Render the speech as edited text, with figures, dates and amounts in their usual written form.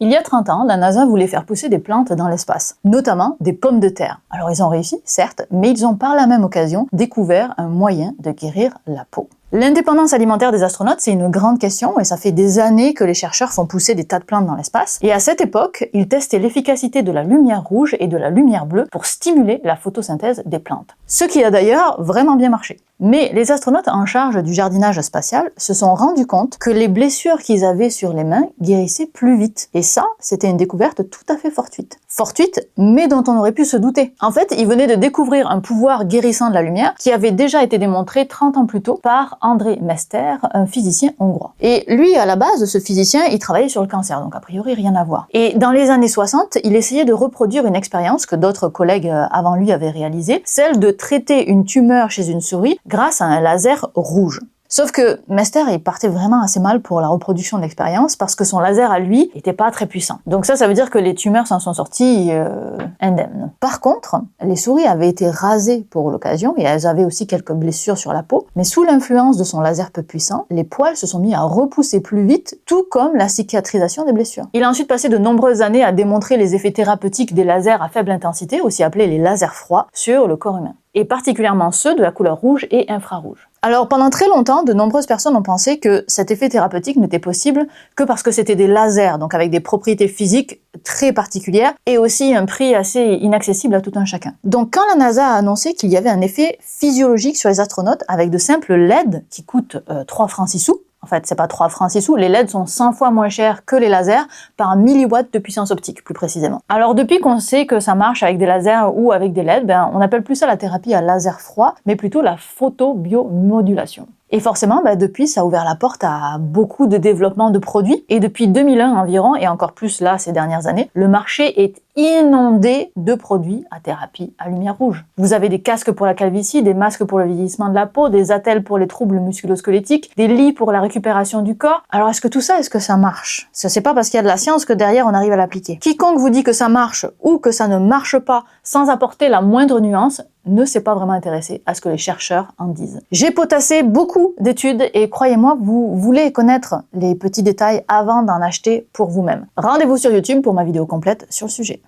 Il y a 30 ans, la NASA voulait faire pousser des plantes dans l'espace, notamment des pommes de terre. Alors ils ont réussi, certes, mais ils ont par la même occasion découvert un moyen de guérir la peau. L'indépendance alimentaire des astronautes, c'est une grande question et ça fait des années que les chercheurs font pousser des tas de plantes dans l'espace. Et à cette époque, ils testaient l'efficacité de la lumière rouge et de la lumière bleue pour stimuler la photosynthèse des plantes. Ce qui a d'ailleurs vraiment bien marché. Mais les astronautes en charge du jardinage spatial se sont rendus compte que les blessures qu'ils avaient sur les mains guérissaient plus vite. Et ça, c'était une découverte tout à fait fortuite. Fortuite, mais dont on aurait pu se douter. En fait, ils venaient de découvrir un pouvoir guérissant de la lumière qui avait déjà été démontré 30 ans plus tôt par André Mester, un physicien hongrois. Et lui, à la base, ce physicien, il travaillait sur le cancer, donc a priori rien à voir. Et dans les années 60, il essayait de reproduire une expérience que d'autres collègues avant lui avaient réalisée, celle de traiter une tumeur chez une souris grâce à un laser rouge. Sauf que Mester, il partait vraiment assez mal pour la reproduction de l'expérience parce que son laser à lui était pas très puissant. Donc ça veut dire que les tumeurs s'en sont sorties indemnes. Par contre, les souris avaient été rasées pour l'occasion et elles avaient aussi quelques blessures sur la peau, mais sous l'influence de son laser peu puissant, les poils se sont mis à repousser plus vite, tout comme la cicatrisation des blessures. Il a ensuite passé de nombreuses années à démontrer les effets thérapeutiques des lasers à faible intensité, aussi appelés les lasers froids, sur le corps humain, et particulièrement ceux de la couleur rouge et infrarouge. Alors pendant très longtemps, de nombreuses personnes ont pensé que cet effet thérapeutique n'était possible que parce que c'était des lasers, donc avec des propriétés physiques très particulières et aussi un prix assez inaccessible à tout un chacun. Donc quand la NASA a annoncé qu'il y avait un effet physiologique sur les astronautes avec de simples LED qui coûtent 3 francs 6 sous, en fait, c'est pas 3 francs 6 sous, les LED sont 100 fois moins chers que les lasers par milliwatts de puissance optique, plus précisément. Alors depuis qu'on sait que ça marche avec des lasers ou avec des LED, on n'appelle plus ça la thérapie à laser froid, mais plutôt la photobiomodulation. Et forcément, depuis, ça a ouvert la porte à beaucoup de développement de produits. Et depuis 2001 environ, et encore plus là ces dernières années, le marché est inondé de produits à thérapie à lumière rouge. Vous avez des casques pour la calvitie, des masques pour le vieillissement de la peau, des attelles pour les troubles musculo-squelettiques, des lits pour la récupération du corps. Alors est-ce que ça marche? C'est pas parce qu'il y a de la science que derrière on arrive à l'appliquer. Quiconque vous dit que ça marche ou que ça ne marche pas sans apporter la moindre nuance, ne s'est pas vraiment intéressé à ce que les chercheurs en disent. J'ai potassé beaucoup d'études et croyez-moi, vous voulez connaître les petits détails avant d'en acheter pour vous-même. Rendez-vous sur YouTube pour ma vidéo complète sur le sujet.